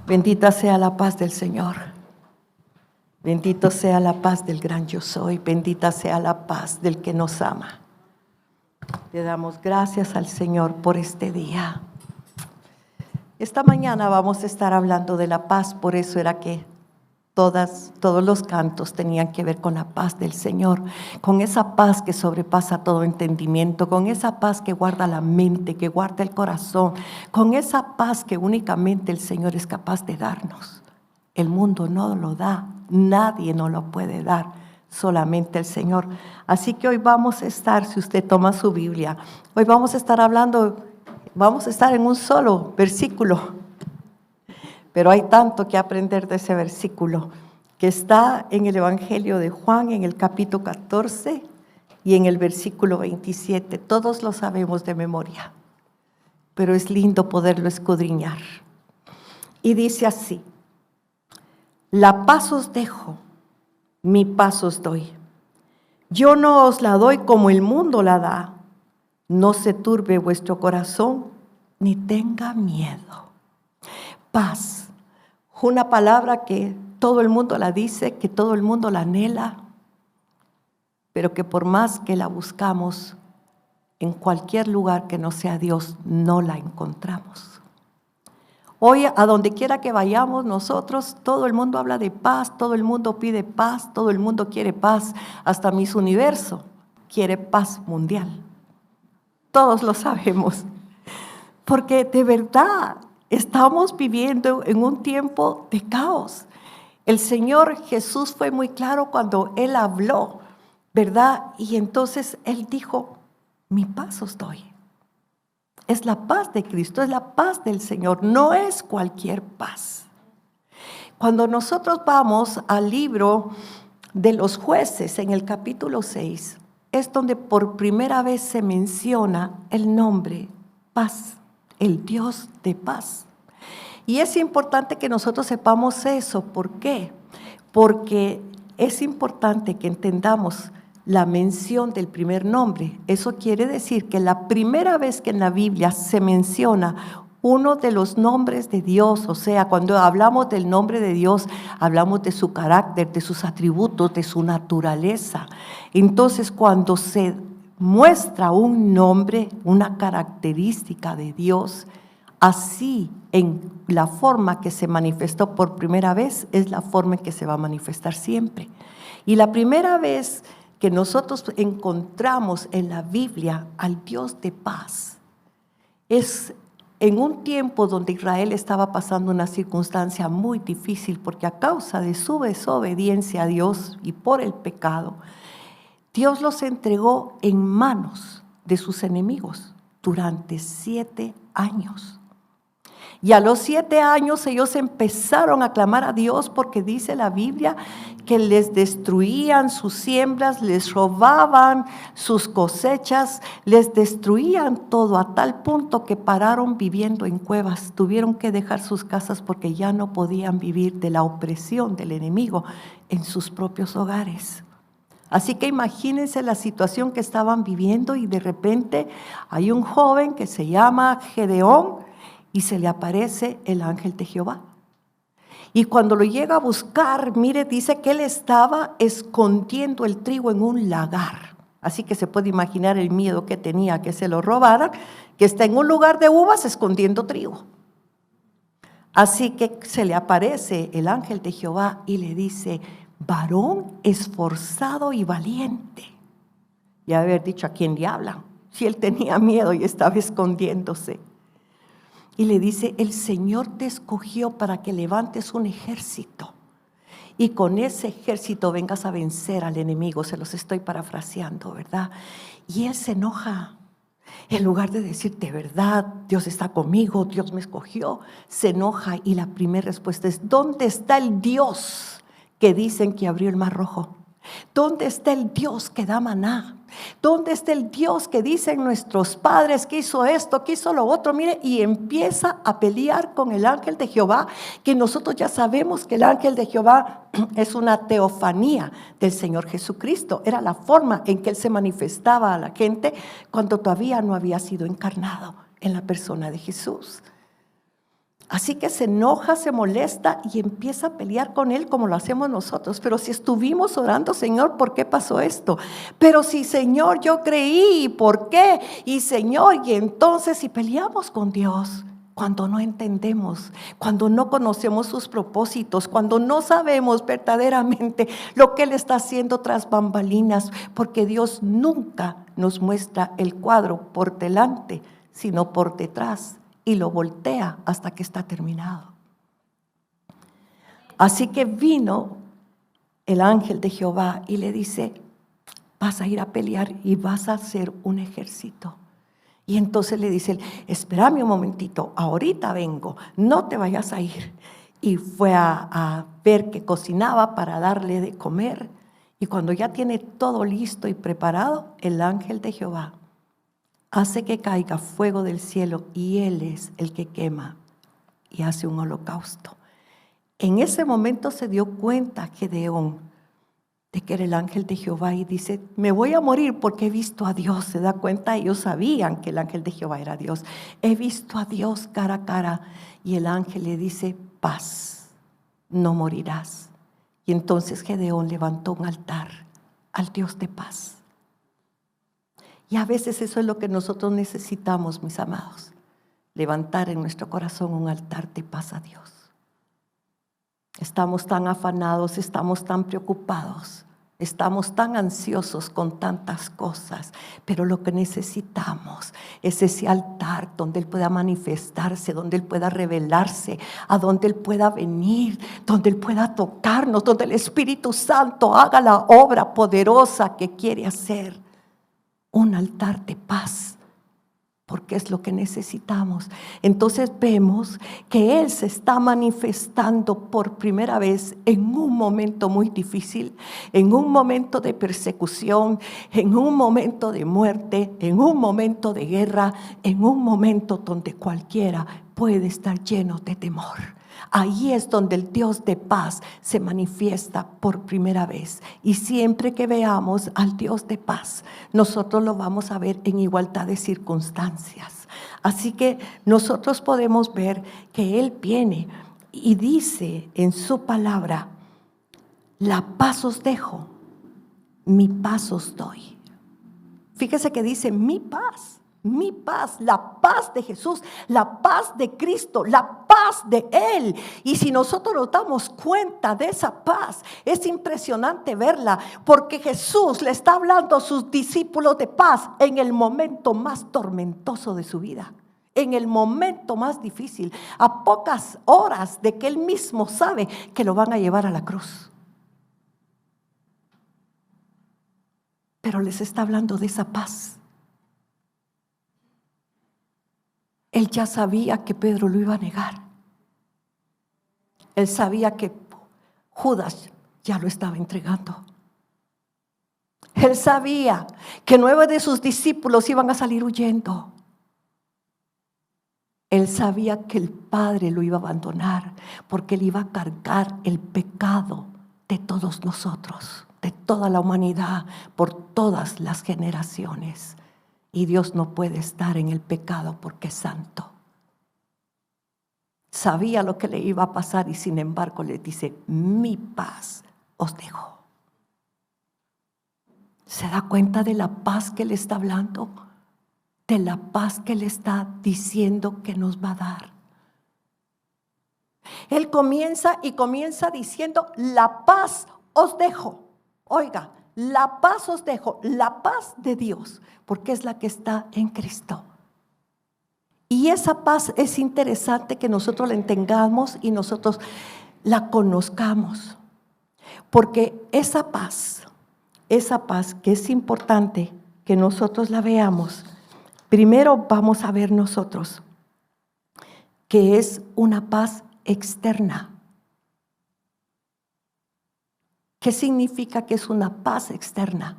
Bendita sea la paz del Señor. Bendito sea la paz del gran yo soy. Bendita sea la paz del que nos ama. Le damos gracias al Señor por este día. Esta mañana vamos a estar hablando de la paz, por eso era que todos los cantos tenían que ver con la paz del Señor, con esa paz que sobrepasa todo entendimiento, con esa paz que guarda la mente, que guarda el corazón, con esa paz que únicamente el Señor es capaz de darnos. El mundo no lo da, nadie nos lo puede dar, solamente el Señor. Así que hoy vamos a estar, si usted toma su Biblia, hoy vamos a estar en un solo versículo. Pero hay tanto que aprender de ese versículo que está en el Evangelio de Juan, en el capítulo 14 y en el versículo 27. Todos lo sabemos de memoria, pero es lindo poderlo escudriñar. Y dice así: la paz os dejo, mi paz os doy. Yo no os la doy como el mundo la da. No se turbe vuestro corazón, ni tenga miedo. Paz. Una palabra que todo el mundo la dice, que todo el mundo la anhela, pero que por más que la buscamos en cualquier lugar que no sea Dios, no la encontramos. Hoy, a donde quiera que vayamos nosotros, todo el mundo habla de paz, todo el mundo pide paz, todo el mundo quiere paz, hasta Miss Universo quiere paz mundial. Todos lo sabemos, porque de verdad estamos viviendo en un tiempo de caos. El Señor Jesús fue muy claro cuando Él habló, ¿verdad? Y entonces Él dijo: mi paz os doy. Es la paz de Cristo, es la paz del Señor, no es cualquier paz. Cuando nosotros vamos al libro de los Jueces, en el capítulo 6, es donde por primera vez se menciona el nombre paz, el Dios de paz. Y es importante que nosotros sepamos eso. ¿Por qué? Porque es importante que entendamos la mención del primer nombre. Eso quiere decir que la primera vez que en la Biblia se menciona uno de los nombres de Dios, o sea, cuando hablamos del nombre de Dios, hablamos de su carácter, de sus atributos, de su naturaleza. Entonces, cuando se muestra un nombre, una característica de Dios, así en la forma que se manifestó por primera vez, es la forma en que se va a manifestar siempre. Y la primera vez que nosotros encontramos en la Biblia al Dios de paz es en un tiempo donde Israel estaba pasando una circunstancia muy difícil, porque a causa de su desobediencia a Dios y por el pecado, Dios los entregó en manos de sus enemigos durante 7 años. Y a los 7 años ellos empezaron a clamar a Dios, porque dice la Biblia que les destruían sus siembras, les robaban sus cosechas, les destruían todo, a tal punto que pararon viviendo en cuevas. Tuvieron que dejar sus casas porque ya no podían vivir de la opresión del enemigo en sus propios hogares. Así que imagínense la situación que estaban viviendo, y de repente hay un joven que se llama Gedeón y se le aparece el ángel de Jehová. Y cuando lo llega a buscar, mire, dice que él estaba escondiendo el trigo en un lagar. Así que se puede imaginar el miedo que tenía que se lo robaran, que está en un lugar de uvas escondiendo trigo. Así que se le aparece el ángel de Jehová y le dice: varón esforzado y valiente. Y haber dicho: ¿a quién le hablan? Si él tenía miedo y estaba escondiéndose. Y le dice: el Señor te escogió para que levantes un ejército, y con ese ejército vengas a vencer al enemigo. Se los estoy parafraseando, ¿verdad? Y él se enoja. En lugar de decir: de verdad, Dios está conmigo, Dios me escogió, se enoja. Y la primera respuesta es: ¿dónde está el Dios que dicen que abrió el mar rojo? ¿Dónde está el Dios que da maná? ¿Dónde está el Dios que dicen nuestros padres que hizo esto, que hizo lo otro? Mire, y empieza a pelear con el ángel de Jehová, que nosotros ya sabemos que el ángel de Jehová es una teofanía del Señor Jesucristo. Era la forma en que Él se manifestaba a la gente cuando todavía no había sido encarnado en la persona de Jesús. Así que se enoja, se molesta y empieza a pelear con él como lo hacemos nosotros. Pero si estuvimos orando, Señor, ¿por qué pasó esto? Pero si, Señor, yo creí, ¿por qué? Y Señor, y entonces si peleamos con Dios, cuando no entendemos, cuando no conocemos sus propósitos, cuando no sabemos verdaderamente lo que Él está haciendo tras bambalinas, porque Dios nunca nos muestra el cuadro por delante, sino por detrás, y lo voltea hasta que está terminado. Así que vino el ángel de Jehová y le dice: vas a ir a pelear y vas a hacer un ejército. Y entonces le dice: espérame un momentito, ahorita vengo, no te vayas a ir. Y fue a ver que cocinaba para darle de comer. Y cuando ya tiene todo listo y preparado, el ángel de Jehová hace que caiga fuego del cielo y Él es el que quema y hace un holocausto. En ese momento se dio cuenta Gedeón de que era el ángel de Jehová y dice: me voy a morir porque he visto a Dios. Se da cuenta, ellos sabían que el ángel de Jehová era Dios. He visto a Dios cara a cara. Y el ángel le dice: paz, no morirás. Y entonces Gedeón levantó un altar al Dios de paz. Y a veces eso es lo que nosotros necesitamos, mis amados: levantar en nuestro corazón un altar de paz a Dios. Estamos tan afanados, estamos tan preocupados, estamos tan ansiosos con tantas cosas, pero lo que necesitamos es ese altar donde Él pueda manifestarse, donde Él pueda revelarse, a donde Él pueda venir, donde Él pueda tocarnos, donde el Espíritu Santo haga la obra poderosa que quiere hacer. Un altar de paz, porque es lo que necesitamos. Entonces vemos que Él se está manifestando por primera vez en un momento muy difícil, en un momento de persecución, en un momento de muerte, en un momento de guerra, en un momento donde cualquiera puede estar lleno de temor. Ahí es donde el Dios de paz se manifiesta por primera vez. Y siempre que veamos al Dios de paz, nosotros lo vamos a ver en igualdad de circunstancias. Así que nosotros podemos ver que Él viene y dice en su palabra: la paz os dejo, mi paz os doy. Fíjese que dice mi paz. Mi paz, la paz de Jesús, la paz de Cristo, la paz de Él. Y si nosotros nos damos cuenta de esa paz, es impresionante verla, porque Jesús le está hablando a sus discípulos de paz en el momento más tormentoso de su vida, en el momento más difícil, a pocas horas de que Él mismo sabe que lo van a llevar a la cruz. Pero les está hablando de esa paz. Él ya sabía que Pedro lo iba a negar. Él sabía que Judas ya lo estaba entregando. Él sabía que 9 de sus discípulos iban a salir huyendo. Él sabía que el Padre lo iba a abandonar, porque Él iba a cargar el pecado de todos nosotros, de toda la humanidad, por todas las generaciones. Y Dios no puede estar en el pecado porque es santo. Sabía lo que le iba a pasar y sin embargo le dice: mi paz os dejo. ¿Se da cuenta de la paz que le está hablando? De la paz que le está diciendo que nos va a dar. Él comienza diciendo: la paz os dejo. Oiga, la paz os dejo, la paz de Dios, porque es la que está en Cristo. Y esa paz es interesante que nosotros la entendamos y nosotros la conozcamos, porque esa paz que es importante que nosotros la veamos. Primero vamos a ver nosotros que es una paz externa. ¿Qué significa que es una paz externa?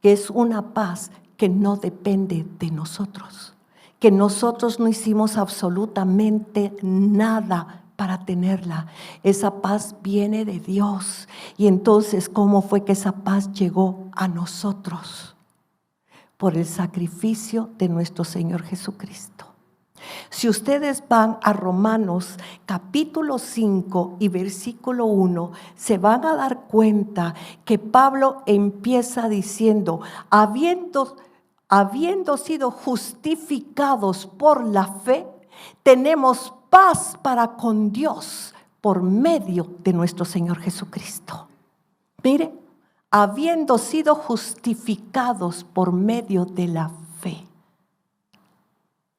Que es una paz que no depende de nosotros, que nosotros no hicimos absolutamente nada para tenerla. Esa paz viene de Dios. Y entonces, ¿cómo fue que esa paz llegó a nosotros? Por el sacrificio de nuestro Señor Jesucristo. Si ustedes van a Romanos capítulo 5 y versículo 1, se van a dar cuenta que Pablo empieza diciendo, habiendo sido justificados por la fe, tenemos paz para con Dios por medio de nuestro Señor Jesucristo. Mire, habiendo sido justificados por medio de la fe,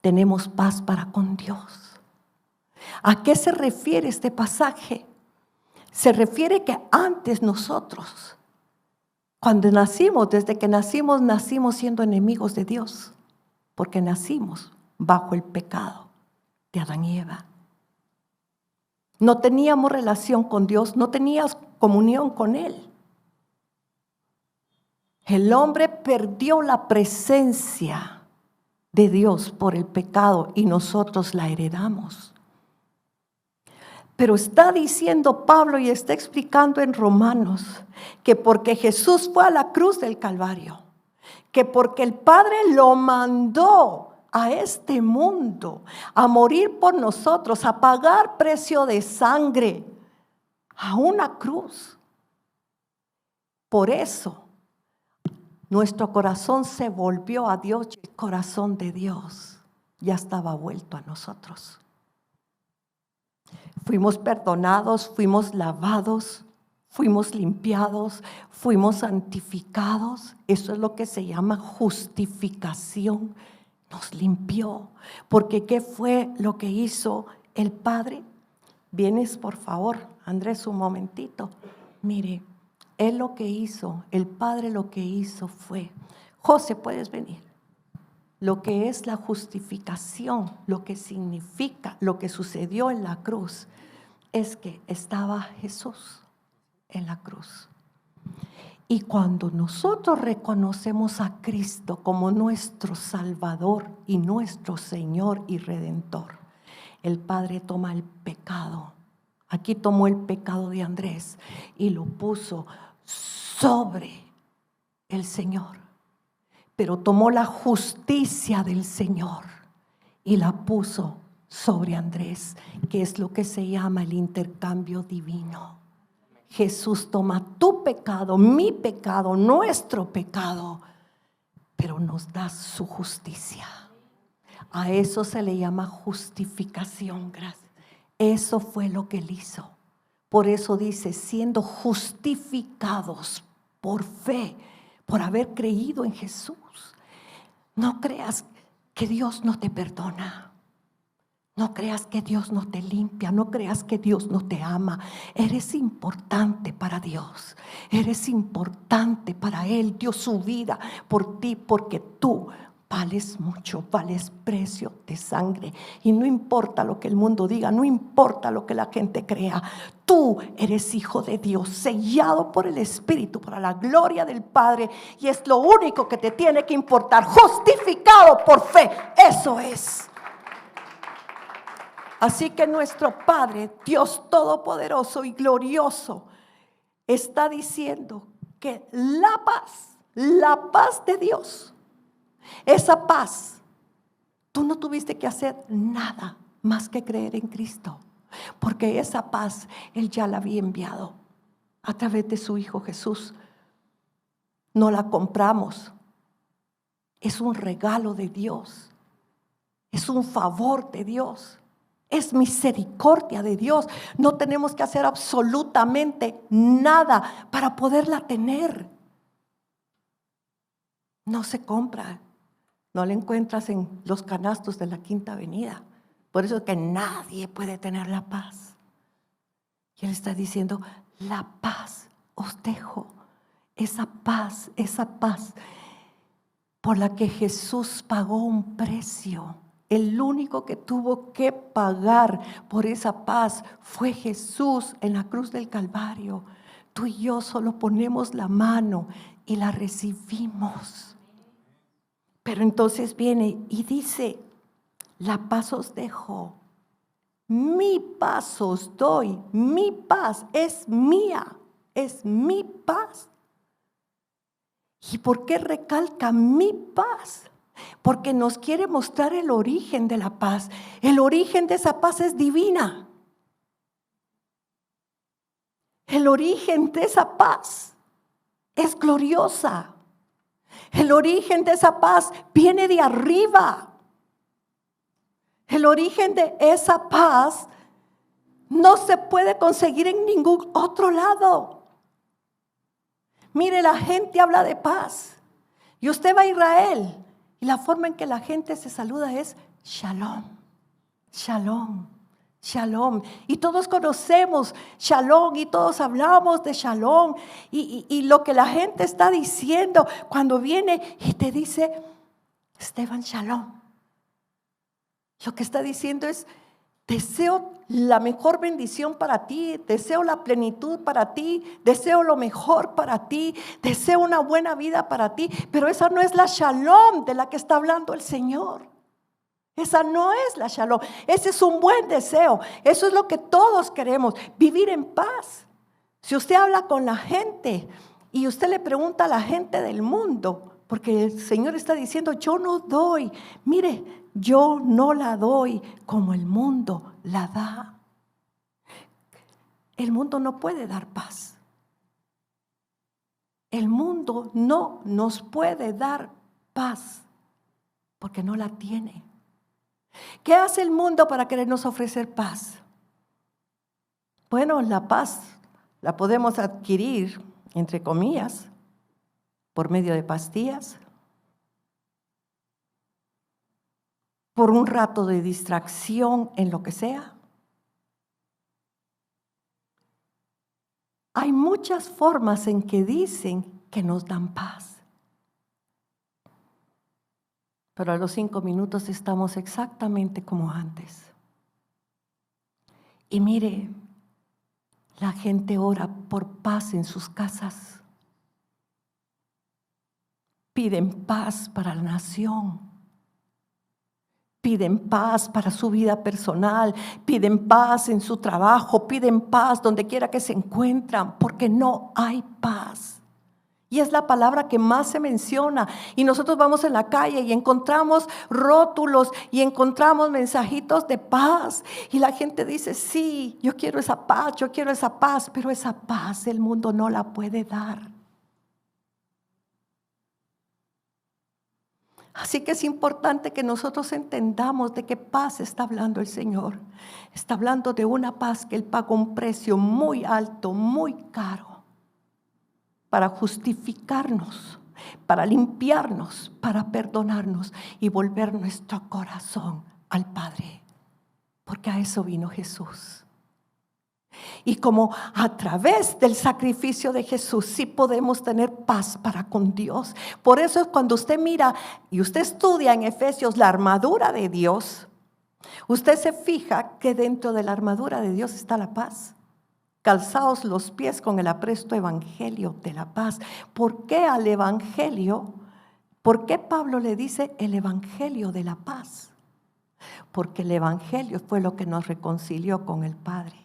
tenemos paz para con Dios. ¿A qué se refiere este pasaje? Se refiere que antes nosotros, cuando nacimos, desde que nacimos siendo enemigos de Dios, porque nacimos bajo el pecado de Adán y Eva. No teníamos relación con Dios, no teníamos comunión con Él. El hombre perdió la presencia de Dios por el pecado y nosotros la heredamos. Pero está diciendo Pablo y está explicando en Romanos que porque Jesús fue a la cruz del Calvario, que porque el Padre lo mandó a este mundo a morir por nosotros, a pagar precio de sangre, a una cruz. Por eso nuestro corazón se volvió a Dios y el corazón de Dios ya estaba vuelto a nosotros. Fuimos perdonados, fuimos lavados, fuimos limpiados, fuimos santificados. Eso es lo que se llama justificación. Nos limpió. Porque ¿qué fue lo que hizo el Padre? Vienes, por favor, Andrés, un momentito. Mire, Él lo que hizo, el Padre lo que hizo fue, José, puedes venir. Lo que es la justificación, lo que significa, lo que sucedió en la cruz, es que estaba Jesús en la cruz. Y cuando nosotros reconocemos a Cristo como nuestro Salvador y nuestro Señor y Redentor, el Padre toma el pecado. Aquí tomó el pecado de Andrés y lo puso sobre el Señor. Pero tomó la justicia del Señor y la puso sobre Andrés, que es lo que se llama el intercambio divino. Jesús toma tu pecado, mi pecado, nuestro pecado, pero nos da su justicia. A eso se le llama justificación, gracias. Eso fue lo que Él hizo. Por eso dice, siendo justificados por fe, por haber creído en Jesús. No creas que Dios no te perdona. No creas que Dios no te limpia, no creas que Dios no te ama. Eres importante para Dios, eres importante para Él. Dio su vida por ti porque tú vales mucho, vales precio de sangre. Y no importa lo que el mundo diga, no importa lo que la gente crea. Tú eres hijo de Dios, sellado por el Espíritu, para la gloria del Padre. Y es lo único que te tiene que importar, justificado por fe. Eso es. Así que nuestro Padre, Dios Todopoderoso y glorioso, está diciendo que la paz de Dios, esa paz, tú no tuviste que hacer nada más que creer en Cristo, porque esa paz Él ya la había enviado a través de su Hijo Jesús. No la compramos, es un regalo de Dios, es un favor de Dios. Es misericordia de Dios. No tenemos que hacer absolutamente nada para poderla tener. No se compra. No la encuentras en los canastos de la Quinta Avenida. Por eso es que nadie puede tener la paz. Y Él está diciendo, la paz os dejo. Esa paz por la que Jesús pagó un precio. El único que tuvo que pagar por esa paz fue Jesús en la cruz del Calvario. Tú y yo solo ponemos la mano y la recibimos. Pero entonces viene y dice, la paz os dejo, mi paz os doy, mi paz es mía, es mi paz. ¿Y por qué recalca mi paz? porque nos quiere mostrar el origen de la paz. El origen de esa paz es divina. El origen de esa paz es gloriosa. El origen de esa paz viene de arriba. El origen de esa paz no se puede conseguir en ningún otro lado. Mire, la gente habla de paz. Y usted va a Israel y la forma en que la gente se saluda es Shalom, Shalom, Shalom. Y todos conocemos Shalom y todos hablamos de Shalom. Y lo que la gente está diciendo cuando viene y te dice, Esteban, Shalom. Lo que está diciendo es, deseo la mejor bendición para ti, deseo la plenitud para ti, deseo lo mejor para ti, deseo una buena vida para ti, pero esa no es la shalom de la que está hablando el Señor. Esa no es la shalom, ese es un buen deseo, eso es lo que todos queremos, vivir en paz. Si usted habla con la gente y usted le pregunta a la gente del mundo, porque el Señor está diciendo, yo no doy, mire, yo no la doy como el mundo la da. El mundo no puede dar paz. El mundo no nos puede dar paz porque no la tiene. ¿Qué hace el mundo para querernos ofrecer paz? Bueno, la paz la podemos adquirir, entre comillas, por medio de pastillas, por un rato de distracción en lo que sea. Hay muchas formas en que dicen que nos dan paz. Pero a los 5 minutos estamos exactamente como antes. Y mire, la gente ora por paz en sus casas. Piden paz para la nación. Piden paz para su vida personal, piden paz en su trabajo, piden paz donde quiera que se encuentran, porque no hay paz. Y es la palabra que más se menciona. Y nosotros vamos en la calle y encontramos rótulos y encontramos mensajitos de paz. Y la gente dice, sí, yo quiero esa paz, pero esa paz el mundo no la puede dar. Así que es importante que nosotros entendamos de qué paz está hablando el Señor. Está hablando de una paz que Él pagó un precio muy alto, muy caro, para justificarnos, para limpiarnos, para perdonarnos y volver nuestro corazón al Padre. Porque a eso vino Jesús. Y como a través del sacrificio de Jesús sí podemos tener paz para con Dios. Por eso es cuando usted mira y usted estudia en Efesios la armadura de Dios, usted se fija que dentro de la armadura de Dios está la paz. Calzaos los pies con el apresto evangelio de la paz. ¿Por qué al evangelio? ¿Por qué Pablo le dice el evangelio de la paz? Porque el evangelio fue lo que nos reconcilió con el Padre.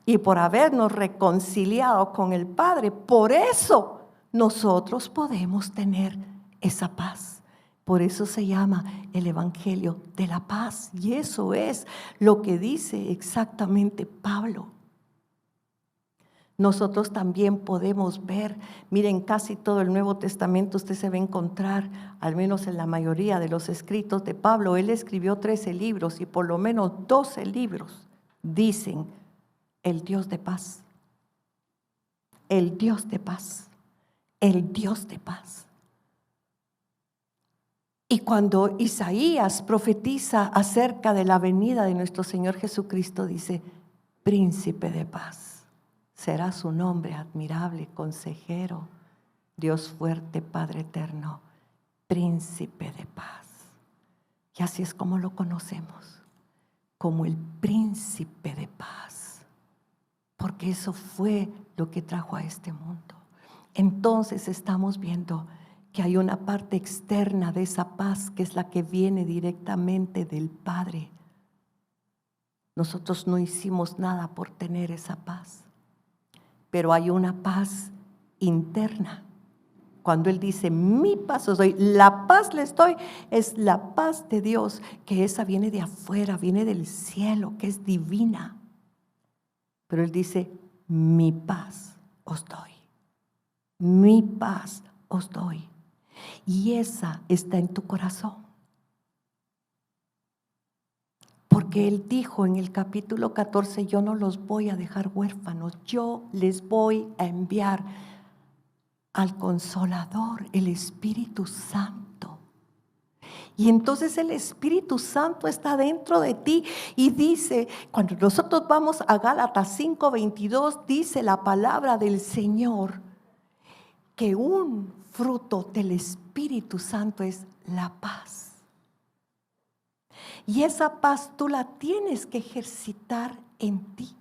Y por habernos reconciliado con el Padre, por eso nosotros podemos tener esa paz. Por eso se llama el Evangelio de la paz. Y eso es lo que dice exactamente Pablo. Nosotros también podemos ver, miren, casi todo el Nuevo Testamento usted se va a encontrar, al menos en la mayoría de los escritos de Pablo. Él escribió 13 libros y por lo menos 12 libros dicen el Dios de paz, el Dios de paz, el Dios de paz. Y cuando Isaías profetiza acerca de la venida de nuestro Señor Jesucristo, dice, príncipe de paz, será su nombre admirable, consejero, Dios fuerte, Padre eterno, príncipe de paz. Y así es como lo conocemos, como el príncipe de paz. Porque eso fue lo que trajo a este mundo. Entonces estamos viendo que hay una parte externa de esa paz que es la que viene directamente del Padre. Nosotros no hicimos nada por tener esa paz, pero hay una paz interna Cuando Él dice, mi paz os doy, la paz les doy, es la paz de Dios, que esa viene de afuera, viene del cielo, que es divina. Pero Él dice, mi paz os doy, mi paz os doy. Y esa está en tu corazón. Porque Él dijo en el capítulo 14, yo no los voy a dejar huérfanos, yo les voy a enviar al Consolador, el Espíritu Santo. Y entonces el Espíritu Santo está dentro de ti y dice, cuando nosotros vamos a Gálatas 5:22, dice la palabra del Señor que un fruto del Espíritu Santo es la paz. Y esa paz tú la tienes que ejercitar en ti.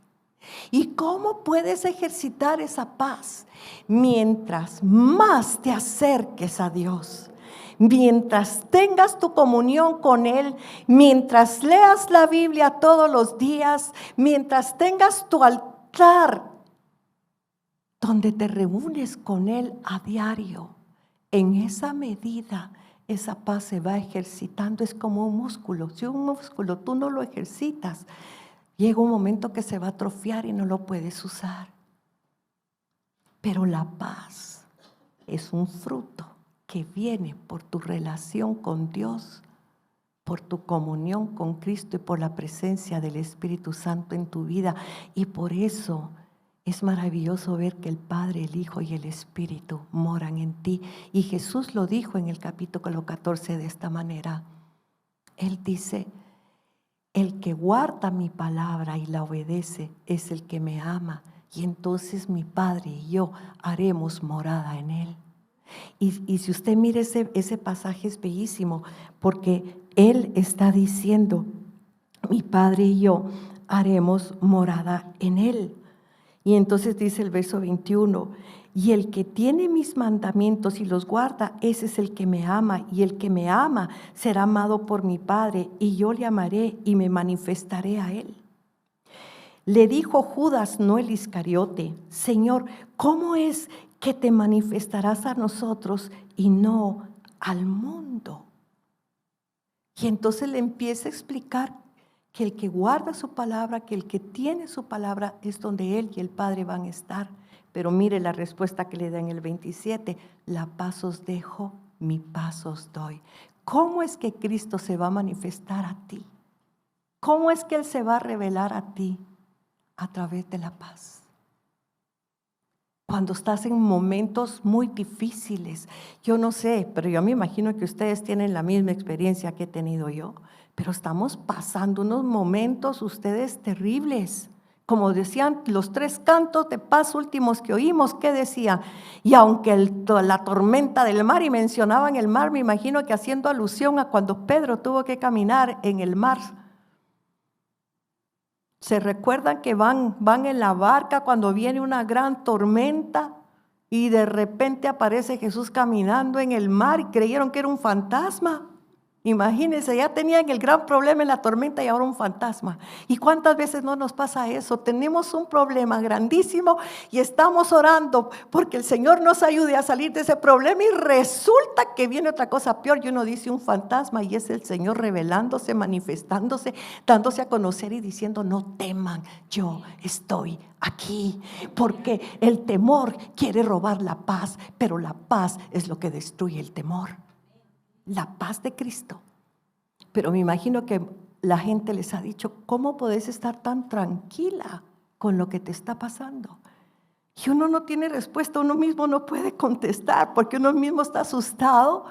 ¿Y cómo puedes ejercitar esa paz? Mientras más te acerques a Dios, mientras tengas tu comunión con Él, mientras leas la Biblia todos los días, mientras tengas tu altar donde te reúnes con Él a diario, en esa medida esa paz se va ejercitando. Es como un músculo. Si un músculo tú no lo ejercitas, llega un momento que se va a atrofiar y no lo puedes usar. Pero la paz es un fruto que viene por tu relación con Dios, por tu comunión con Cristo y por la presencia del Espíritu Santo en tu vida. Y por eso es maravilloso ver que el Padre, el Hijo y el Espíritu moran en ti. Y Jesús lo dijo en el capítulo 14 de esta manera. Él dice, el que guarda mi palabra y la obedece es el que me ama. Y entonces mi Padre y yo haremos morada en Él. Y si usted mira ese pasaje es bellísimo, porque Él está diciendo, mi Padre y yo haremos morada en Él. Y entonces dice el verso 21, y el que tiene mis mandamientos y los guarda, ese es el que me ama, y el que me ama será amado por mi Padre, y yo le amaré y me manifestaré a él. Le dijo Judas, no el Iscariote, Señor, ¿cómo es que te manifestarás a nosotros y no al mundo? Y entonces le empieza a explicar que el que guarda su palabra, que el que tiene su palabra es donde Él y el Padre van a estar. Pero mire la respuesta que le da en el 27, la paz os dejo, mi paz os doy. ¿Cómo es que Cristo se va a manifestar a ti? ¿Cómo es que Él se va a revelar a ti? A través de la paz. Cuando estás en momentos muy difíciles, yo no sé, pero yo me imagino que ustedes tienen la misma experiencia que he tenido yo, pero estamos pasando unos momentos ustedes terribles. Como decían los 3 cantos de paz últimos que oímos, ¿qué decían? Y aunque la tormenta del mar, y mencionaban el mar, me imagino que haciendo alusión a cuando Pedro tuvo que caminar en el mar. ¿Se recuerdan que van en la barca cuando viene una gran tormenta y de repente aparece Jesús caminando en el mar y creyeron que era un fantasma? Imagínense, ya tenían el gran problema en la tormenta y ahora un fantasma. ¿Y cuántas veces no nos pasa eso? Tenemos un problema grandísimo y estamos orando porque el Señor nos ayude a salir de ese problema y resulta que viene otra cosa peor y uno dice un fantasma y es el Señor revelándose, manifestándose, dándose a conocer y diciendo no teman, yo estoy aquí. Porque el temor quiere robar la paz, pero la paz es lo que destruye el temor. La paz de Cristo. Pero me imagino que la gente les ha dicho, ¿cómo podés estar tan tranquila con lo que te está pasando? Y uno no tiene respuesta, uno mismo no puede contestar, porque uno mismo está asustado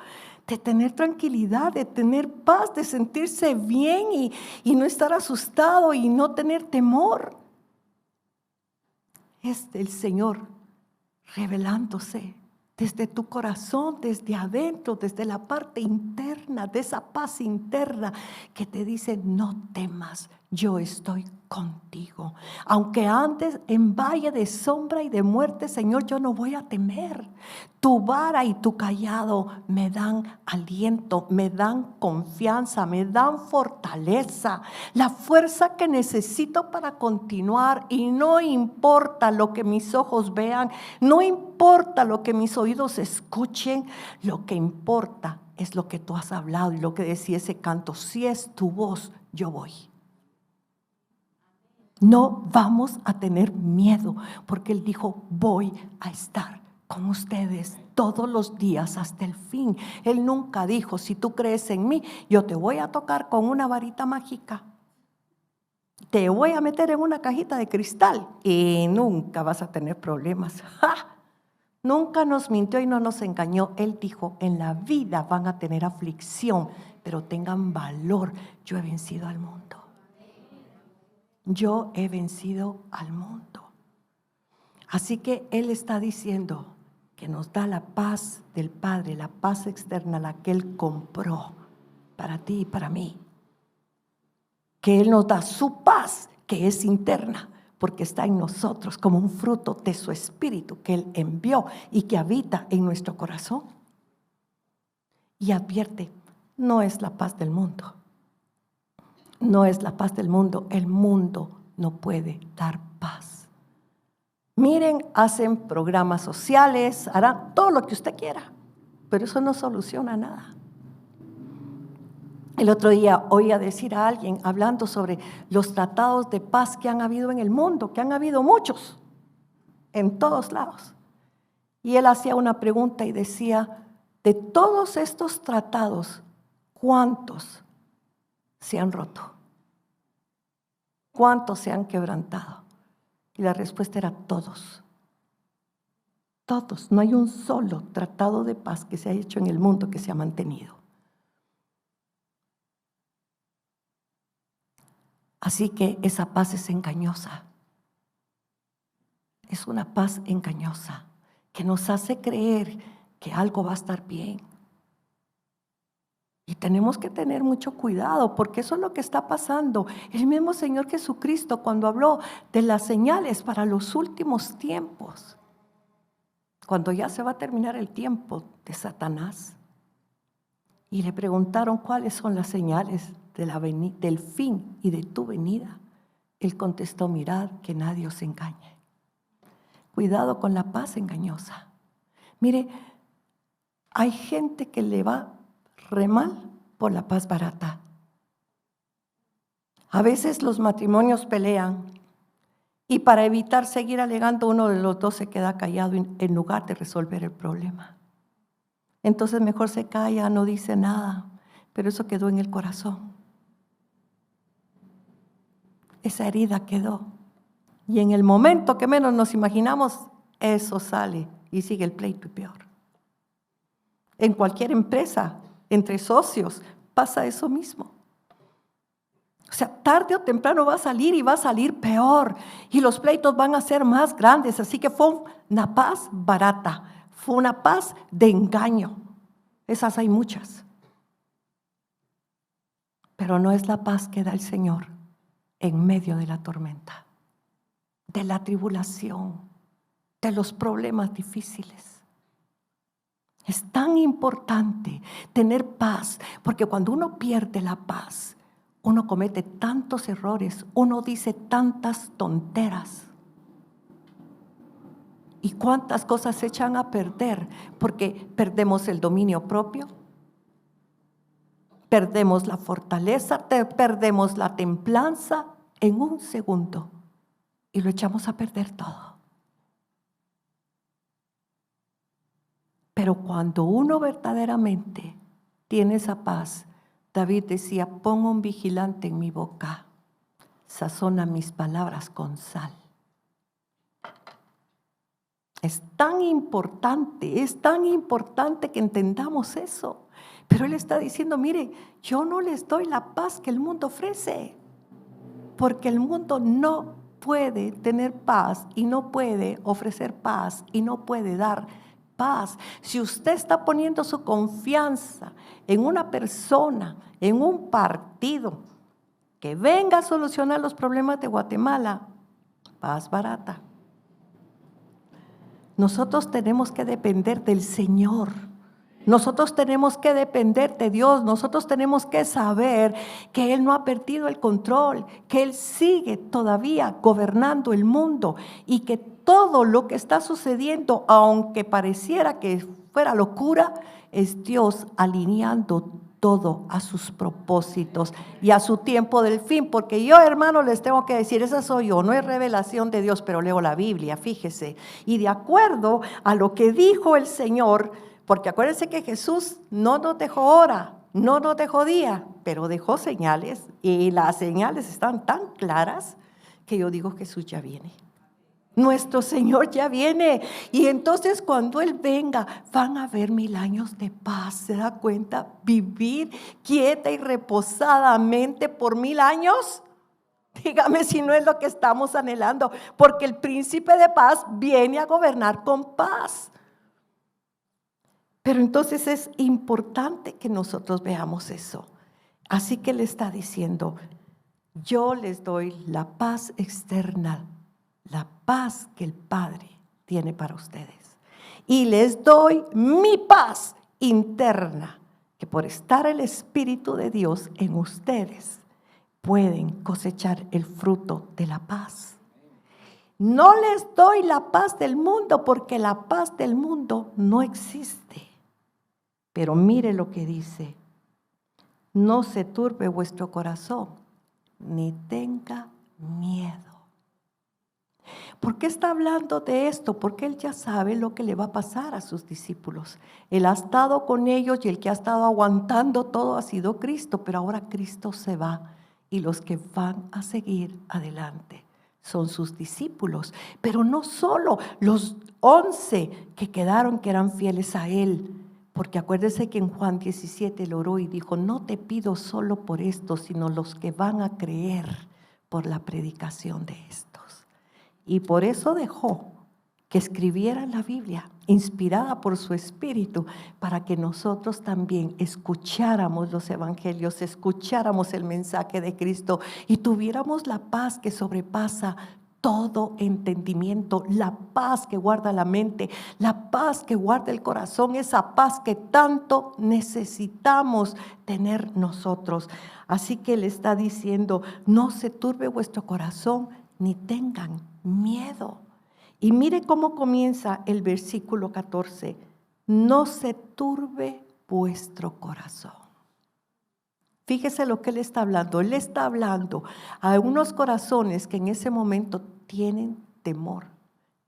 de tener tranquilidad, de tener paz, de sentirse bien y no estar asustado y no tener temor. Es el Señor revelándose desde tu corazón, desde adentro, desde la parte interna, de esa paz interna que te dice, no temas, yo estoy contigo. Aunque andes en valle de sombra y de muerte, Señor, yo no voy a temer. Tu vara y tu cayado me dan aliento, me dan confianza, me dan fortaleza, la fuerza que necesito para continuar. Y no importa lo que mis ojos vean, no importa lo que mis oídos escuchen, lo que importa es lo que tú has hablado y lo que decía ese canto. Si es tu voz, yo voy. No vamos a tener miedo, porque Él dijo, voy a estar con ustedes todos los días hasta el fin. Él nunca dijo, si tú crees en mí, yo te voy a tocar con una varita mágica, te voy a meter en una cajita de cristal y nunca vas a tener problemas. ¡Ja! Nunca nos mintió y no nos engañó. Él dijo, en la vida van a tener aflicción, pero tengan valor, yo he vencido al mundo. Yo he vencido al mundo. Así que Él está diciendo que nos da la paz del Padre, la paz externa, la que Él compró para ti y para mí. Que Él nos da su paz, que es interna, porque está en nosotros como un fruto de su Espíritu que Él envió y que habita en nuestro corazón. Y advierte, no es la paz del mundo. No es la paz del mundo. El mundo no puede dar paz. Miren, hacen programas sociales, harán todo lo que usted quiera, pero eso no soluciona nada. El otro día oía decir a alguien hablando sobre los tratados de paz que han habido en el mundo, que han habido muchos, en todos lados. Y él hacía una pregunta y decía, de todos estos tratados, ¿cuántos se han roto? ¿Cuántos se han quebrantado? Y la respuesta era todos. Todos. No hay un solo tratado de paz que se haya hecho en el mundo que se ha mantenido. Así que esa paz es engañosa. Es una paz engañosa que nos hace creer que algo va a estar bien. Y tenemos que tener mucho cuidado porque eso es lo que está pasando. El mismo Señor Jesucristo cuando habló de las señales para los últimos tiempos, cuando ya se va a terminar el tiempo de Satanás, y le preguntaron cuáles son las señales del fin y de tu venida. Él contestó, mirad que nadie os engañe. Cuidado con la paz engañosa. Mire, hay gente que le va re mal por la paz barata. A veces los matrimonios pelean y para evitar seguir alegando uno de los dos se queda callado en lugar de resolver el problema. Entonces mejor se calla, no dice nada, pero eso quedó en el corazón. Esa herida quedó. Y en el momento que menos nos imaginamos, eso sale y sigue el pleito y peor. En cualquier empresa, entre socios, pasa eso mismo. O sea, tarde o temprano va a salir y va a salir peor. Y los pleitos van a ser más grandes. Así que fue una paz barata. Fue una paz de engaño. Esas hay muchas. Pero no es la paz que da el Señor en medio de la tormenta, de la tribulación, de los problemas difíciles. Es tan importante tener paz, porque cuando uno pierde la paz, uno comete tantos errores, uno dice tantas tonteras. ¿Y cuántas cosas se echan a perder? Porque perdemos el dominio propio, perdemos la fortaleza, perdemos la templanza en un segundo y lo echamos a perder todo. Pero cuando uno verdaderamente tiene esa paz, David decía, pon un vigilante en mi boca, sazona mis palabras con sal. Es tan importante que entendamos eso. Pero Él está diciendo, mire, yo no les doy la paz que el mundo ofrece, porque el mundo no puede tener paz y no puede ofrecer paz y no puede dar paz. Si usted está poniendo su confianza en una persona, en un partido, que venga a solucionar los problemas de Guatemala, paz barata. Nosotros tenemos que depender del Señor. Nosotros tenemos que depender de Dios. Nosotros tenemos que saber que Él no ha perdido el control, que Él sigue todavía gobernando el mundo y que todo lo que está sucediendo, aunque pareciera que fuera locura, es Dios alineando todo a sus propósitos y a su tiempo del fin. Porque yo, hermano, les tengo que decir, esa soy yo, no es revelación de Dios, pero leo la Biblia, fíjese. Y de acuerdo a lo que dijo el Señor, porque acuérdense que Jesús no nos dejó hora, no nos dejó día, pero dejó señales, y las señales están tan claras que yo digo, Jesús ya viene. Nuestro Señor ya viene, y entonces cuando Él venga van a haber 1000 años de paz. ¿Se da cuenta? Vivir quieta y reposadamente por 1000 años. Dígame si no es lo que estamos anhelando, porque el príncipe de paz viene a gobernar con paz. Pero entonces es importante que nosotros veamos eso. Así que le está diciendo, yo les doy la paz externa, la paz que el Padre tiene para ustedes. Y les doy mi paz interna, que por estar el Espíritu de Dios en ustedes, pueden cosechar el fruto de la paz. No les doy la paz del mundo, porque la paz del mundo no existe. Pero mire lo que dice, no se turbe vuestro corazón, ni tenga miedo. ¿Por qué está hablando de esto? Porque Él ya sabe lo que le va a pasar a sus discípulos. Él ha estado con ellos y el que ha estado aguantando todo ha sido Cristo, pero ahora Cristo se va y los que van a seguir adelante son sus discípulos. Pero no solo los 11 que quedaron, que eran fieles a Él. Porque acuérdese que en Juan 17 Él oró y dijo, no te pido solo por esto, sino los que van a creer por la predicación de estos. Y por eso dejó que escribieran la Biblia, inspirada por su Espíritu, para que nosotros también escucháramos los evangelios, escucháramos el mensaje de Cristo y tuviéramos la paz que sobrepasa todo entendimiento, la paz que guarda la mente, la paz que guarda el corazón, esa paz que tanto necesitamos tener nosotros. Así que Él está diciendo, no se turbe vuestro corazón, ni tengan miedo. Y mire cómo comienza el versículo 14, no se turbe vuestro corazón. Fíjese lo que Él está hablando. Él está hablando a unos corazones que en ese momento tienen temor,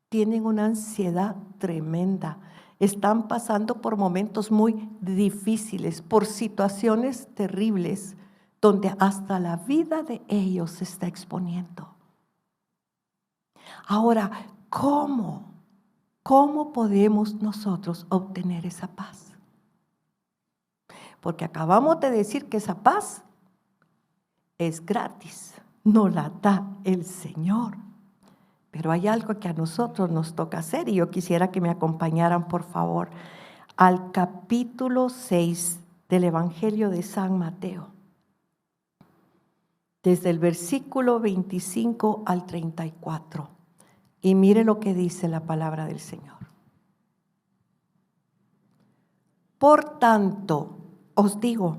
tienen una ansiedad tremenda, están pasando por momentos muy difíciles, por situaciones terribles, donde hasta la vida de ellos se está exponiendo. Ahora, ¿cómo podemos nosotros obtener esa paz? Porque acabamos de decir que esa paz es gratis, nos la da el Señor. Pero hay algo que a nosotros nos toca hacer y yo quisiera que me acompañaran, por favor, al capítulo 6 del Evangelio de San Mateo. Desde el versículo 25 al 34. Y mire lo que dice la palabra del Señor. Por tanto, os digo,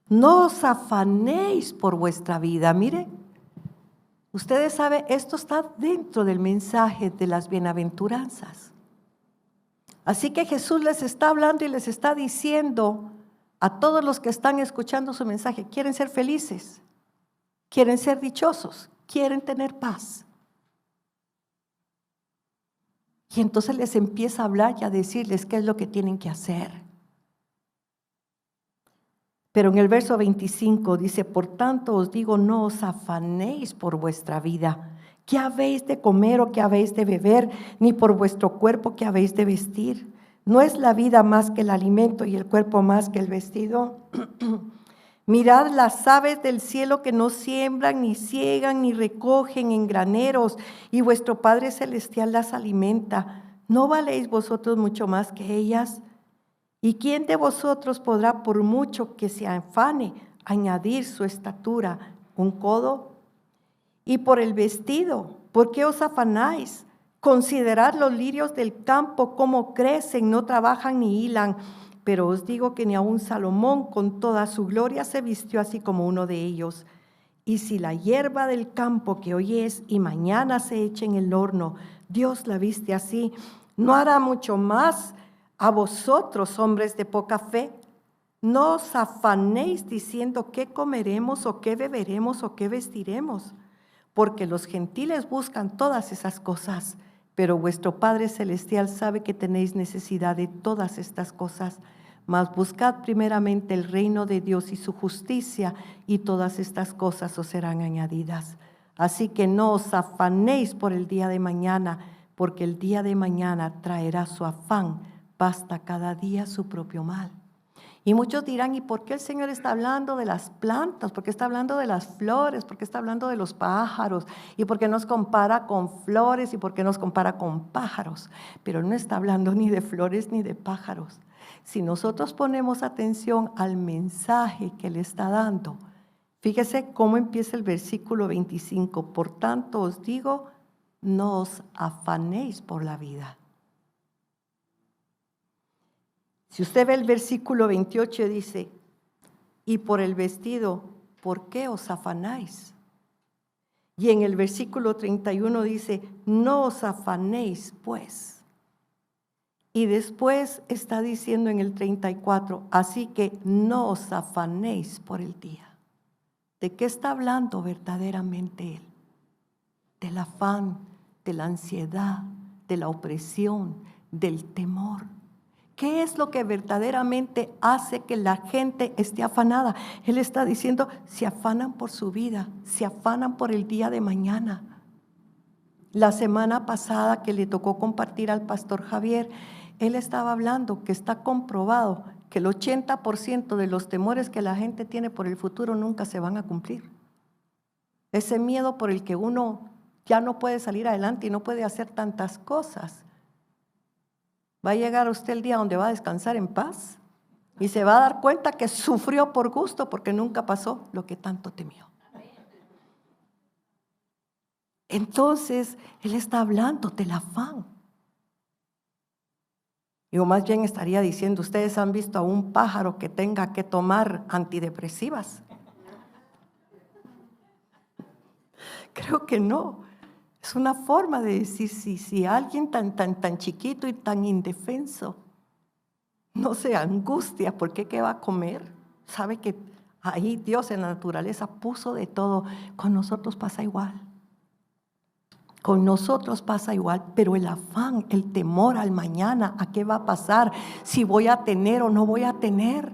no os afanéis por vuestra vida. Mire, ustedes saben, esto está dentro del mensaje de las bienaventuranzas. Así que Jesús les está hablando y les está diciendo a todos los que están escuchando su mensaje, quieren ser felices, quieren ser dichosos, quieren tener paz. Y entonces les empieza a hablar y a decirles qué es lo que tienen que hacer. Pero en el verso 25 dice, por tanto os digo, no os afanéis por vuestra vida, qué habéis de comer o qué habéis de beber, ni por vuestro cuerpo qué habéis de vestir. ¿No es la vida más que el alimento y el cuerpo más que el vestido? Mirad las aves del cielo que no siembran, ni ciegan, ni recogen en graneros, y vuestro Padre Celestial las alimenta. ¿No valéis vosotros mucho más que ellas? ¿Y quién de vosotros podrá, por mucho que se afane, añadir su estatura, un codo. Y por el vestido, ¿por qué os afanáis? Considerad los lirios del campo, cómo crecen, no trabajan ni hilan. Pero os digo que ni aun Salomón con toda su gloria se vistió así como uno de ellos. Y si la hierba del campo que hoy es y mañana se echa en el horno, Dios la viste así, ¿no hará mucho más a vosotros, hombres de poca fe? No os afanéis diciendo qué comeremos o qué beberemos o qué vestiremos, porque los gentiles buscan todas esas cosas, pero vuestro Padre Celestial sabe que tenéis necesidad de todas estas cosas. Mas buscad primeramente el reino de Dios y su justicia, y todas estas cosas os serán añadidas. Así que no os afanéis por el día de mañana, porque el día de mañana traerá su afán. Basta cada día su propio mal. Y muchos dirán, ¿y por qué el Señor está hablando de las plantas? ¿Por qué está hablando de las flores? ¿Por qué está hablando de los pájaros? ¿Y por qué nos compara con flores? ¿Y por qué nos compara con pájaros? Pero no está hablando ni de flores ni de pájaros. Si nosotros ponemos atención al mensaje que le está dando, fíjese cómo empieza el versículo 25. Por tanto os digo, no os afanéis por la vida. Si usted ve el versículo 28 dice, y por el vestido, ¿por qué os afanáis? Y en el versículo 31 dice, no os afanéis pues. Y después está diciendo en el 34, así que no os afanéis por el día. ¿De qué está hablando verdaderamente él? Del afán, de la ansiedad, de la opresión, del temor. ¿Qué es lo que verdaderamente hace que la gente esté afanada? Él está diciendo, se afanan por su vida, se afanan por el día de mañana. La semana pasada que le tocó compartir al pastor Javier, él estaba hablando que está comprobado que el 80% de los temores que la gente tiene por el futuro nunca se van a cumplir. Ese miedo por el que uno ya no puede salir adelante y no puede hacer tantas cosas. Va a llegar usted el día donde va a descansar en paz y se va a dar cuenta que sufrió por gusto porque nunca pasó lo que tanto temió. Entonces, él está hablando del afán. Yo más bien estaría diciendo, ¿ustedes han visto a un pájaro que tenga que tomar antidepresivas? Creo que no. Es una forma de decir, si alguien tan chiquito y tan indefenso no se angustia, ¿por qué va a comer? Sabe que ahí Dios en la naturaleza puso de todo. Con nosotros pasa igual. Con nosotros pasa igual, pero el afán, el temor al mañana, ¿a qué va a pasar? Si voy a tener o no voy a tener.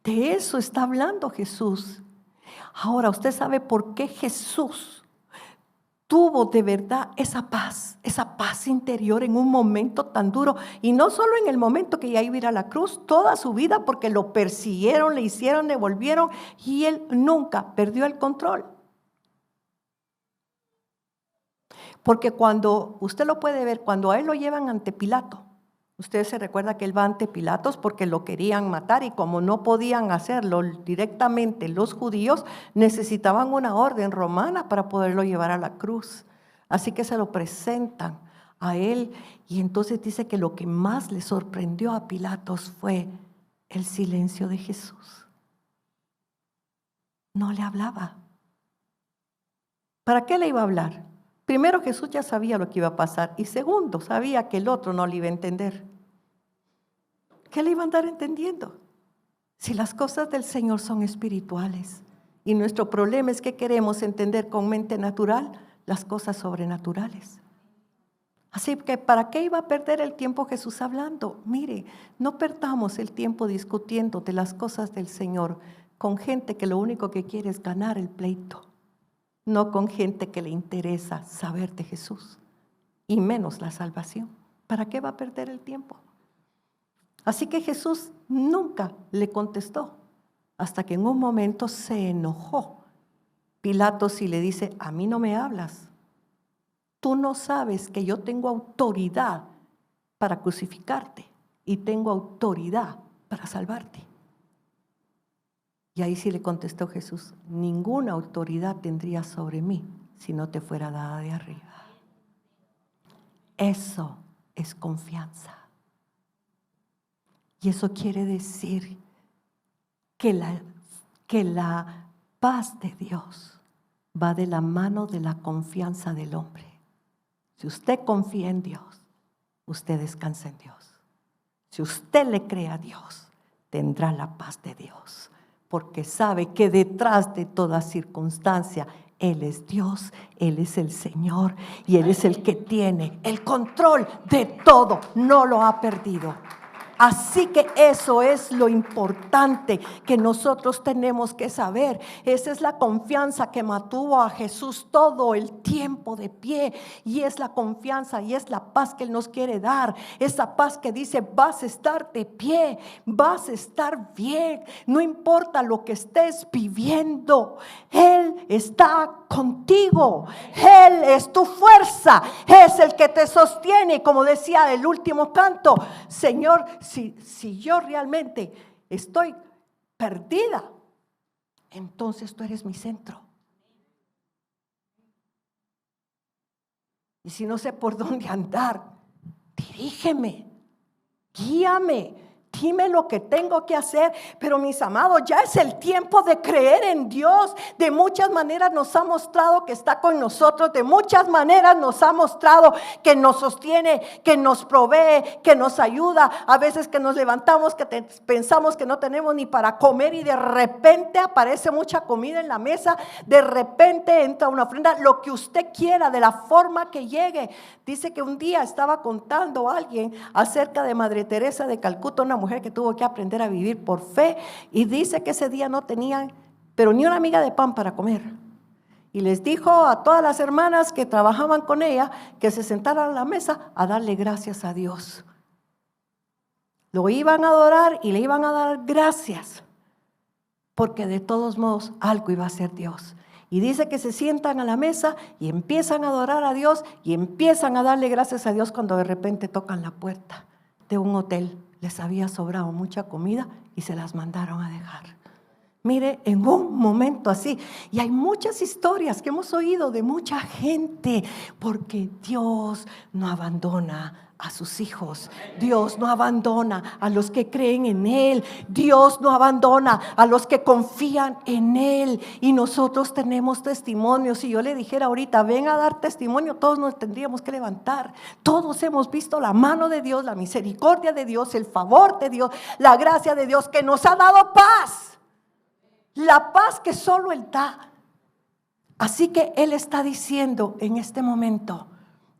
De eso está hablando Jesús. Ahora, ¿usted sabe por qué Jesús tuvo de verdad esa paz interior en un momento tan duro? Y no solo en el momento que ya iba a ir a la cruz, toda su vida, porque lo persiguieron, le hicieron, le volvieron, y él nunca perdió el control. Porque cuando, usted lo puede ver, cuando a él lo llevan ante Pilato, usted se recuerda que él va ante Pilatos porque lo querían matar y como no podían hacerlo directamente los judíos, necesitaban una orden romana para poderlo llevar a la cruz. Así que se lo presentan a él y entonces dice que lo que más le sorprendió a Pilatos fue el silencio de Jesús. No le hablaba. ¿Para qué le iba a hablar? Primero, Jesús ya sabía lo que iba a pasar. Y segundo, sabía que el otro no le iba a entender. ¿Qué le iba a andar entendiendo? Si las cosas del Señor son espirituales. Y nuestro problema es que queremos entender con mente natural las cosas sobrenaturales. Así que, ¿para qué iba a perder el tiempo Jesús hablando? Mire, no perdamos el tiempo discutiendo de las cosas del Señor con gente que lo único que quiere es ganar el pleito. No con gente que le interesa saber de Jesús y menos la salvación. ¿Para qué va a perder el tiempo? Así que Jesús nunca le contestó hasta que en un momento se enojó. Pilatos y le dice, a mí no me hablas. Tú no sabes que yo tengo autoridad para crucificarte y tengo autoridad para salvarte. Y ahí sí le contestó Jesús: ninguna autoridad tendría sobre mí si no te fuera dada de arriba. Eso es confianza. Y eso quiere decir que la paz de Dios va de la mano de la confianza del hombre. Si usted confía en Dios, usted descansa en Dios. Si usted le cree a Dios, tendrá la paz de Dios, porque sabe que detrás de toda circunstancia Él es Dios, Él es el Señor y Él es el que tiene el control de todo, no lo ha perdido. Así que eso es lo importante que nosotros tenemos que saber. Esa es la confianza que mantuvo a Jesús todo el tiempo de pie, y es la confianza y es la paz que Él nos quiere dar. Esa paz que dice: vas a estar de pie, vas a estar bien, no importa lo que estés viviendo, Él está contigo, Él es tu fuerza, es el que te sostiene. Como decía el último canto: Señor, si yo realmente estoy perdida, entonces tú eres mi centro. Y si no sé por dónde andar, dirígeme, guíame, dime lo que tengo que hacer. Pero mis amados, ya es el tiempo de creer en Dios. De muchas maneras nos ha mostrado que está con nosotros, de muchas maneras nos ha mostrado que nos sostiene, que nos provee, que nos ayuda. A veces que nos levantamos, que pensamos que no tenemos ni para comer, y de repente aparece mucha comida en la mesa, de repente entra una ofrenda, lo que usted quiera, de la forma que llegue. Dice que un día estaba contando a alguien acerca de Madre Teresa de Calcuta, una mujer que tuvo que aprender a vivir por fe, y dice que ese día no tenían pero ni una miga de pan para comer, y les dijo a todas las hermanas que trabajaban con ella que se sentaran a la mesa a darle gracias a Dios. Lo iban a adorar y le iban a dar gracias, porque de todos modos algo iba a hacer Dios. Y dice que se sientan a la mesa y empiezan a adorar a Dios y empiezan a darle gracias a Dios, cuando de repente tocan la puerta de un hotel. Les había sobrado mucha comida y se las mandaron a dejar. Mire, en un momento así. Y hay muchas historias que hemos oído de mucha gente, porque Dios no abandona a sus hijos. Dios no abandona a los que creen en Él. Dios no abandona a los que confían en Él. Y nosotros tenemos testimonios. Si yo le dijera ahorita: ven a dar testimonio, todos nos tendríamos que levantar. Todos hemos visto la mano de Dios, la misericordia de Dios, el favor de Dios, la gracia de Dios, que nos ha dado paz. La paz que solo Él da. Así que Él está diciendo en este momento,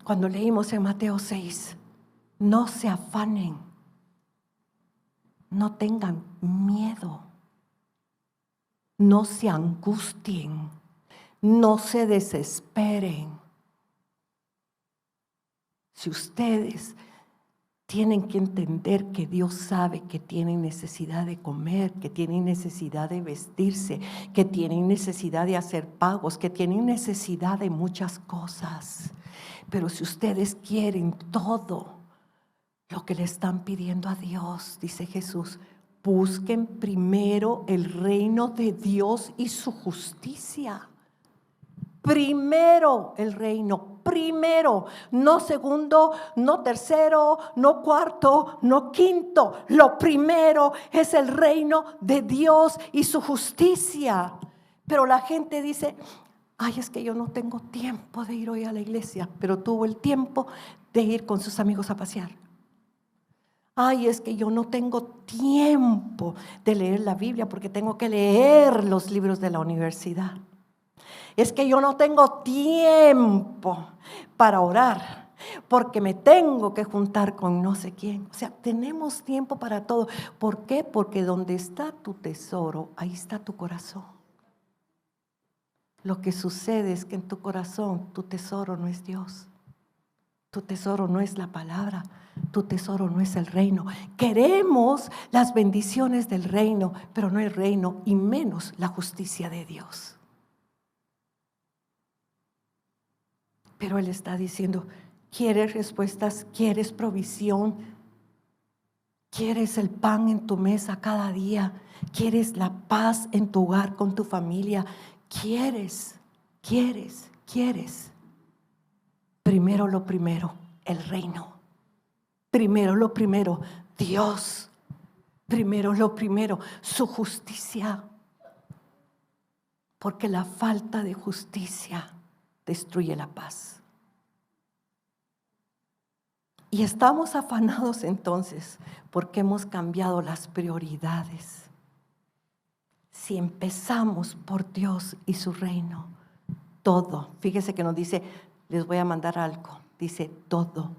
cuando leímos en Mateo 6, no se afanen, no tengan miedo, no se angustien, no se desesperen. Si ustedes tienen que entender que Dios sabe que tienen necesidad de comer, que tienen necesidad de vestirse, que tienen necesidad de hacer pagos, que tienen necesidad de muchas cosas. Pero si ustedes quieren todo lo que le están pidiendo a Dios, dice Jesús: busquen primero el reino de Dios y su justicia. Primero el reino, primero, no segundo, no tercero, no cuarto, no quinto. Lo primero es el reino de Dios y su justicia. Pero la gente dice: ay, es que yo no tengo tiempo de ir hoy a la iglesia, pero tuvo el tiempo de ir con sus amigos a pasear. Ay, es que yo no tengo tiempo de leer la Biblia porque tengo que leer los libros de la universidad. Es que yo no tengo tiempo para orar porque me tengo que juntar con no sé quién. O sea, tenemos tiempo para todo. ¿Por qué? Porque donde está tu tesoro, ahí está tu corazón. Lo que sucede es que en tu corazón, tu tesoro no es Dios. Tu tesoro no es la palabra. Tu tesoro no es el reino. Queremos las bendiciones del reino, pero no el reino, y menos la justicia de Dios. Pero Él está diciendo: ¿quieres respuestas? ¿Quieres provisión? ¿Quieres el pan en tu mesa cada día? ¿Quieres la paz en tu hogar con tu familia? ¿Quieres? Primero lo primero, el reino. Primero lo primero, Dios. Primero lo primero, su justicia. Porque la falta de justicia destruye la paz. Y estamos afanados entonces porque hemos cambiado las prioridades. Si empezamos por Dios y su reino, todo, fíjese que nos dice, les voy a mandar algo, dice todo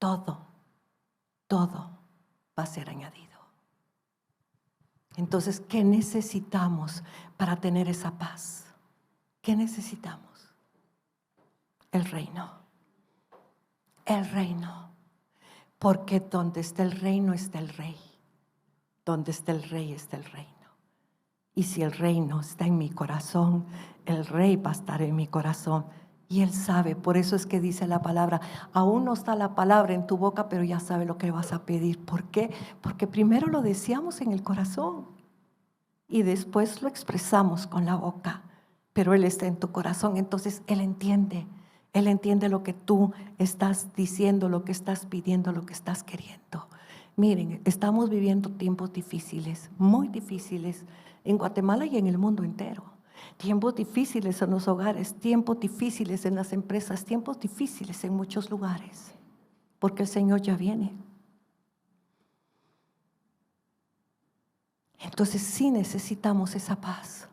va a ser añadido. Entonces, ¿qué necesitamos para tener esa paz? ¿Qué necesitamos? El reino. El reino. Porque donde está el reino está el rey. Donde está el rey está el reino. Y si el reino está en mi corazón, el rey va a estar en mi corazón. Y Él sabe, por eso es que dice la palabra, aún no está la palabra en tu boca, pero ya sabe lo que vas a pedir. ¿Por qué? Porque primero lo deseamos en el corazón y después lo expresamos con la boca, pero Él está en tu corazón, entonces Él entiende lo que tú estás diciendo, lo que estás pidiendo, lo que estás queriendo. Miren, estamos viviendo tiempos difíciles, muy difíciles, en Guatemala y en el mundo entero. Tiempos difíciles en los hogares, tiempos difíciles en las empresas, tiempos difíciles en muchos lugares, porque el Señor ya viene. Entonces sí necesitamos esa paz,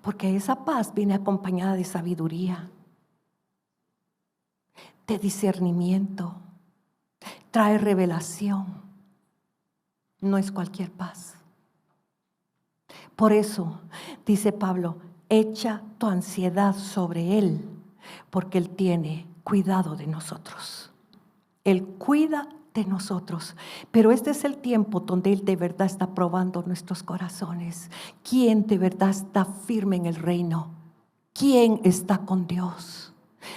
porque esa paz viene acompañada de sabiduría, de discernimiento, trae revelación, no es cualquier paz. Por eso, dice Pablo, echa tu ansiedad sobre Él, porque Él tiene cuidado de nosotros. Él cuida de nosotros, pero este es el tiempo donde Él de verdad está probando nuestros corazones. ¿Quién de verdad está firme en el reino? ¿Quién está con Dios?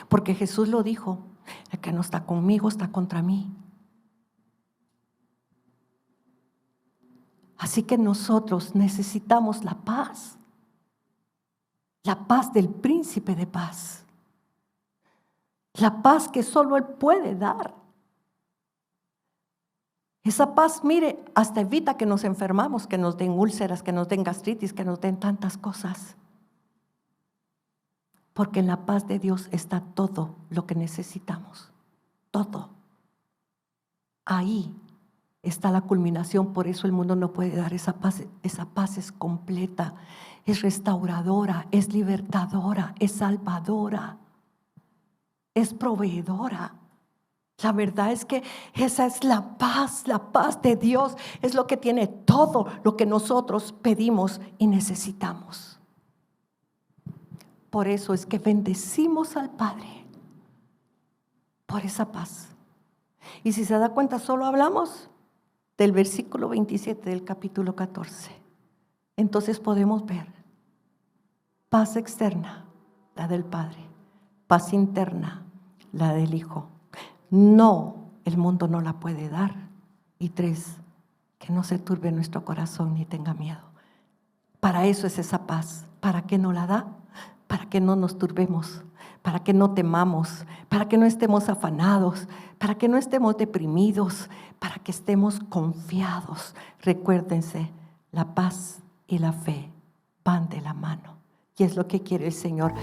Porque Jesús lo dijo, el que no está conmigo está contra mí. Así que nosotros necesitamos la paz del príncipe de paz, la paz que solo Él puede dar. Esa paz, mire, hasta evita que nos enfermamos, que nos den úlceras, que nos den gastritis, que nos den tantas cosas. Porque en la paz de Dios está todo lo que necesitamos, todo. Ahí está la culminación, por eso el mundo no puede dar esa paz. Esa paz es completa, es restauradora, es libertadora, es salvadora, es proveedora. La verdad es que esa es la paz de Dios, es lo que tiene todo lo que nosotros pedimos y necesitamos. Por eso es que bendecimos al Padre, por esa paz. Y si se da cuenta, solo hablamos del versículo 27 del capítulo 14. Entonces podemos ver paz externa, la del Padre, paz interna, la del Hijo. No, el mundo no la puede dar. Y 3, que no se turbe nuestro corazón ni tenga miedo. Para eso es esa paz. ¿Para qué no la da? Para que no nos turbemos, para que no temamos, para que no estemos afanados, para que no estemos deprimidos, para que estemos confiados. Recuérdense, la paz y la fe van de la mano. Y es lo que quiere el Señor.